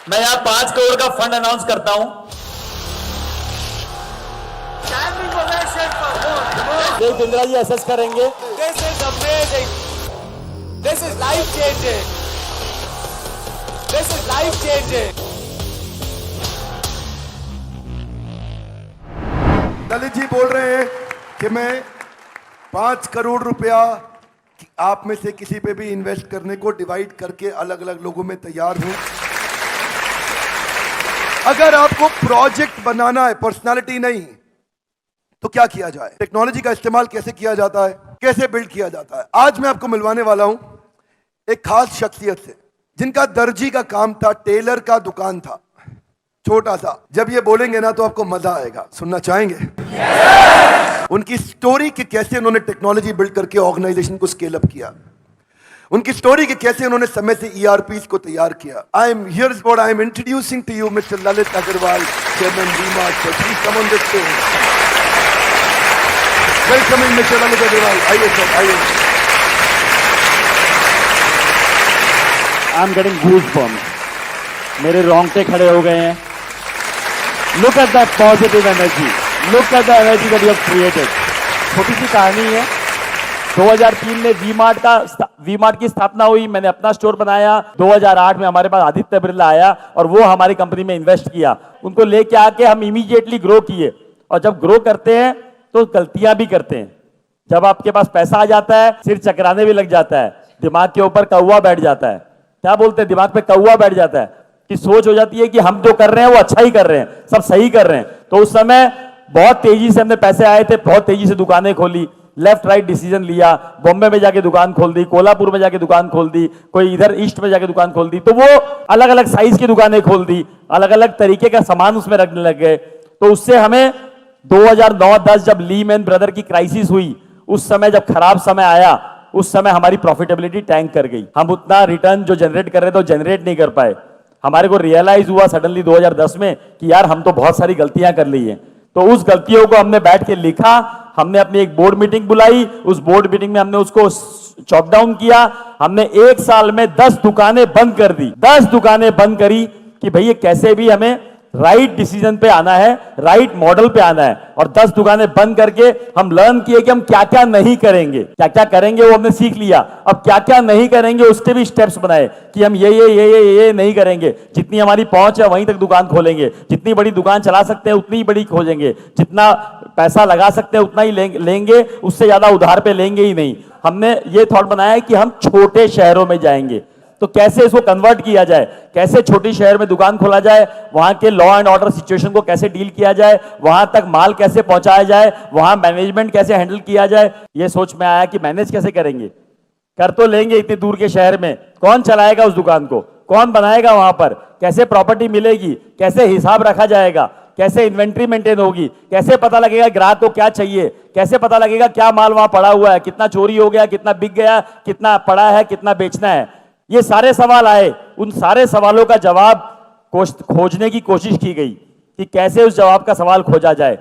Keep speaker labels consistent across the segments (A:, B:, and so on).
A: मैं यहाँ 5 करोड़ का फंड अनाउंस करता हूँ। देख बिंद्रा जी असेस करेंगे।
B: This is amazing. This is life changing. This is life changing.
C: Lalit ji बोल रहे हैं कि मैं 5 करोड़ रुपया आप में से किसी पे भी इन्वेस्ट करने को डिवाइड करके अलग अलग लोगों में तैयार हूं। अगर आपको प्रोजेक्ट बनाना है, पर्सनालिटी नहीं, तो क्या किया जाए, टेक्नोलॉजी का इस्तेमाल कैसे किया जाता है, कैसे बिल्ड किया जाता है। आज मैं आपको मिलवाने वाला हूं एक खास शख्सियत से जिनका दर्जी का काम था, टेलर का दुकान था, छोटा सा। जब ये बोलेंगे ना तो आपको मजा आएगा। सुनना चाहेंगे? उनकी स्टोरी कि कैसे उन्होंने टेक्नोलॉजी बिल्ड करके ऑर्गेनाइजेशन को स्केल अप किया, उनकी स्टोरी कि कैसे उन्होंने समय से ईआरपीस को तैयार किया। I am here is what I am introducing to you mister Lalit Agarwal, chairman V-Mart. Please come on this stage. Welcome mister Lalit Agarwal. आइए सर, आइए।
A: आई एम गेटिंग गूज़बम्प्स, मेरे रोंगटे खड़े हो गए हैं। Look at that positive energy, look at the energy that you have created. छोटी सी कहानी है। 2003 में वी-मार्ट की स्थापना हुई, मैंने अपना स्टोर बनाया। 2008 में हमारे पास आदित्य बिरला आया और वो हमारी कंपनी में इन्वेस्ट किया। उनको लेके आके हम इमीडिएटली ग्रो किए। और जब ग्रो करते हैं तो गलतियां भी करते हैं। जब आपके पास पैसा आ जाता है, सिर चकराने भी लग जाता है, दिमाग के ऊपर कौवा बैठ जाता है। क्या बोलते हैं, दिमाग पे कौवा बैठ जाता है कि सोच हो जाती है कि हम जो कर रहे हैं वो अच्छा ही कर रहे हैं, सब सही कर रहे हैं। तो उस समय बहुत तेजी से हमने पैसे आए थे, बहुत तेजी से दुकानें खोली, लेफ्ट राइट डिसीजन लिया। बॉम्बे में जाके दुकान खोल दी, कोल्हापुर में जाके दुकान खोल दी, कोई इधर ईस्ट में जाके दुकान खोल दी। तो वो अलग अलग साइज की दुकानें खोल दी, अलग अलग तरीके का सामान उसमें रखने लग गए। तो उससे हमें 2009-10 जब लीमैन ब्रदर की क्राइसिस हुई, उस समय जब खराब समय आया, उस समय हमारी प्रॉफिटेबिलिटी टैंक कर गई। हम उतना रिटर्न जो जनरेट कर रहे थे वो जनरेट नहीं कर पाए। हमारे को रियलाइज हुआ सडनली 2010 में कि यार हम तो बहुत सारी गलतियां कर ली हैं। तो उस गलतियों को हमने बैठ के लिखा, हमने अपनी एक बोर्ड मीटिंग बुलाई। उस बोर्ड मीटिंग में हमने उसको चॉक डाउन किया। हमने 1 साल में 10 दुकानें बंद कर दी, 10 दुकानें बंद करी कि भैया कैसे भी हमें राइट डिसीजन पे आना है, राइट मॉडल पे आना है। और 10 दुकानें बंद करके हम लर्न किए कि हम क्या क्या नहीं करेंगे, क्या क्या करेंगे वो हमने सीख लिया। अब क्या क्या नहीं करेंगे उसके भी स्टेप्स बनाए कि हम ये नहीं करेंगे। जितनी हमारी पहुंच है वहीं तक दुकान खोलेंगे, जितनी बड़ी दुकान चला सकते हैं उतनी ही बड़ी खोजेंगे, जितना पैसा लगा सकते हैं उतना ही लेंगे, उससे ज्यादा उधार पे लेंगे ही नहीं। हमने ये थॉट बनाया कि हम छोटे शहरों में जाएंगे, तो कैसे इसको कन्वर्ट किया जाए, कैसे छोटी शहर में दुकान खोला जाए, वहां के लॉ एंड ऑर्डर सिचुएशन को कैसे डील किया जाए, वहां तक माल कैसे पहुंचाया जाए, वहां मैनेजमेंट कैसे हैंडल किया जाए। ये सोच में आया कि मैनेज कैसे करेंगे, कर तो लेंगे इतनी दूर के शहर में, कौन चलाएगा उस दुकान को, कौन बनाएगा वहां पर, कैसे प्रॉपर्टी मिलेगी, कैसे हिसाब रखा जाएगा, कैसे इन्वेंट्री मेंटेन होगी, कैसे पता लगेगा ग्राहक को क्या चाहिए, कैसे पता लगेगा क्या माल वहां पड़ा हुआ है, कितना चोरी हो गया, कितना बिक गया, कितना पड़ा है, कितना बेचना है। ये सारे सवाल आए। उन सारे सवालों का जवाब खोजने की कोशिश की गई कि कैसे उस जवाब का सवाल खोजा जाए।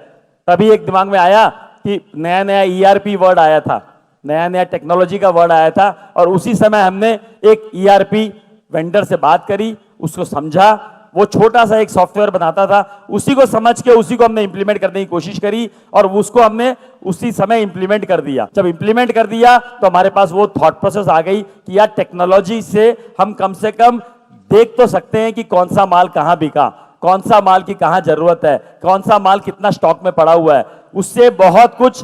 A: तभी एक दिमाग में आया कि नया नया ईआरपी वर्ड आया था, नया नया टेक्नोलॉजी का वर्ड आया था। और उसी समय हमने एक ईआरपी वेंडर से बात करी, उसको समझा। वो छोटा सा एक सॉफ्टवेयर बनाता था, उसी को समझ के उसी को हमने इंप्लीमेंट करने की कोशिश करी और उसको हमने उसी समय इंप्लीमेंट कर दिया। जब इंप्लीमेंट कर दिया तो हमारे पास वो थॉट प्रोसेस आ गई कि यार टेक्नोलॉजी से हम कम से कम देख तो सकते हैं कि कौन सा माल कहां बिका, कौन सा माल की कहां जरूरत है, कौन सा माल कितना स्टॉक में पड़ा हुआ है। उससे बहुत कुछ,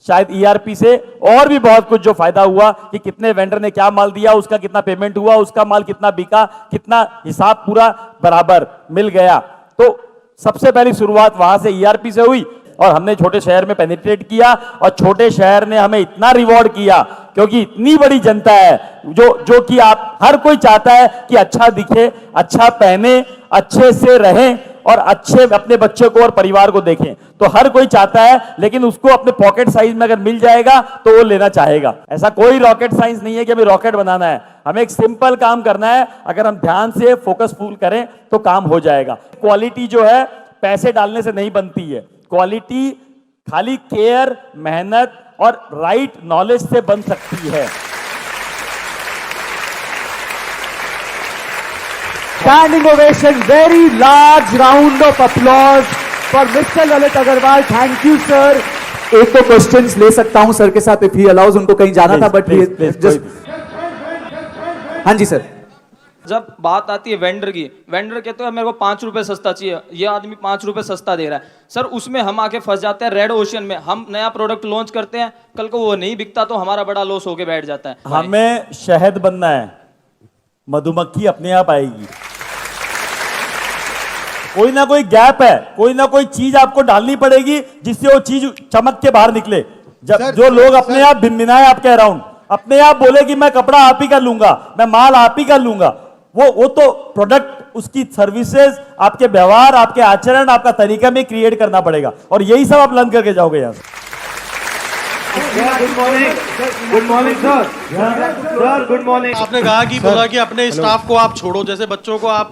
A: शायद ईआरपी से और भी बहुत कुछ जो फायदा हुआ कि कितने वेंडर ने क्या माल दिया, उसका कितना पेमेंट हुआ, उसका माल कितना बिका, कितना हिसाब पूरा बराबर मिल गया। तो सबसे पहली शुरुआत वहां से ईआरपी से हुई और हमने छोटे शहर में पेनिट्रेट किया और छोटे शहर ने हमें इतना रिवॉर्ड किया क्योंकि इतनी बड़ी जनता है जो कि आप हर कोई चाहता है कि अच्छा दिखे, अच्छा पहने, अच्छे से रहें और अच्छे अपने बच्चे को और परिवार को देखें। तो हर कोई चाहता है, लेकिन उसको अपने पॉकेट साइज में अगर मिल जाएगा तो वो लेना चाहेगा। ऐसा कोई रॉकेट साइंस नहीं है कि हमें रॉकेट बनाना है, हमें एक सिंपल काम करना है। अगर हम ध्यान से फोकसफुल करें तो काम हो जाएगा। क्वालिटी जो है पैसे डालने से नहीं बनती है, क्वालिटी खाली केयर, मेहनत और राइट नॉलेज से बन सकती है। Standing ovation, very large round of applause for Mr. Lalit Agarwal. Thank you, sir.
D: एक तो क्वेश्चंस ले सकता हूं सर के साथ इफ ही अलाउज, उनको कहीं जाना था बट जस्ट हाँ जी सर।
E: जब बात आती है वेंडर की, वेंडर कहते हैं मेरे को 5 रुपए सस्ता चाहिए, ये आदमी 5 रुपए सस्ता दे रहा है सर, उसमें हम आके फंस जाते हैं रेड ओशन में। हम नया प्रोडक्ट लॉन्च करते हैं, कल को वो नहीं बिकता तो हमारा बड़ा लॉस होके बैठ जाता है।
A: हमें शहद बनना है, मधुमक्खी अपने आप आएगी। कोई ना कोई गैप है, कोई ना कोई चीज आपको डालनी पड़ेगी जिससे वो चीज चमक के बाहर निकले। जब जो लोग अपने आप भिनभिनाए आपके अराउंड, अपने आप बोले कि मैं कपड़ा आप ही का लूंगा, मैं माल आप ही का लूंगा, वो तो प्रोडक्ट, उसकी सर्विसेज, आपके व्यवहार, आपके आचरण, आपका तरीका में क्रिएट करना पड़ेगा और यही सब आप लर्न करके जाओगे यहां से।
F: Good morning sir. Sir good morning. आपने कहा कि बोला कि अपने स्टाफ को आप छोड़ो, जैसे बच्चों को आप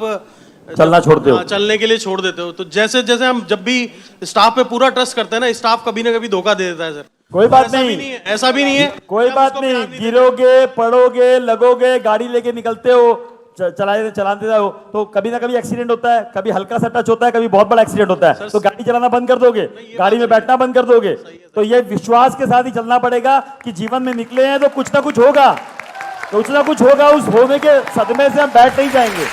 A: चलना छोड़ते हो,
F: चलने के लिए छोड़ देते हो, तो जैसे जैसे हम जब भी स्टाफ पे पूरा ट्रस्ट करते हैं ना, स्टाफ कभी ना कभी धोखा दे देता है सर।
A: कोई बात नहीं,
F: ऐसा भी नहीं है,
A: कोई बात नहीं, गिरोगे, पड़ोगे, लगोगे, गाड़ी लेके निकलते हो, चलाते हो तो कभी ना कभी एक्सीडेंट होता है, कभी हल्का सा टच होता है, कभी बहुत बड़ा एक्सीडेंट होता है, तो गाड़ी चलाना बंद कर दोगे, गाड़ी में बैठना बंद कर दोगे। तो ये विश्वास के साथ ही चलना पड़ेगा कि जीवन में निकले हैं तो कुछ ना कुछ होगा, कुछ ना कुछ होगा, उस होने के सदमे से हम बैठ नहीं जाएंगे।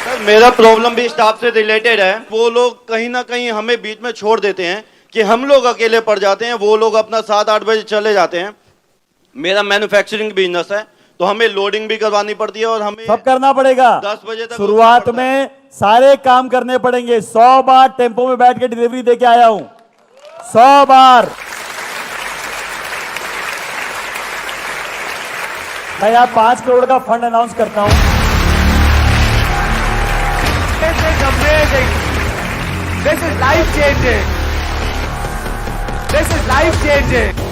G: सर मेरा प्रॉब्लम भी स्टाफ से रिलेटेड है। वो लोग कहीं ना कहीं हमें बीच में छोड़ देते हैं कि हम लोग अकेले पड़ जाते हैं, वो लोग अपना 7-8 बजे चले जाते हैं। मेरा मैन्युफैक्चरिंग बिजनेस है तो हमें लोडिंग भी करवानी पड़ती है और हमें
A: सब करना पड़ेगा।
G: 10 बजे तक
A: शुरुआत में सारे काम करने पड़ेंगे। 100 बार टेम्पो में बैठ के डिलीवरी देके आया हूं, 100 बार। मैं यहाँ 5 करोड़ का फंड अनाउंस करता हूं।
B: This is amazing. This is life changing. This is life changing.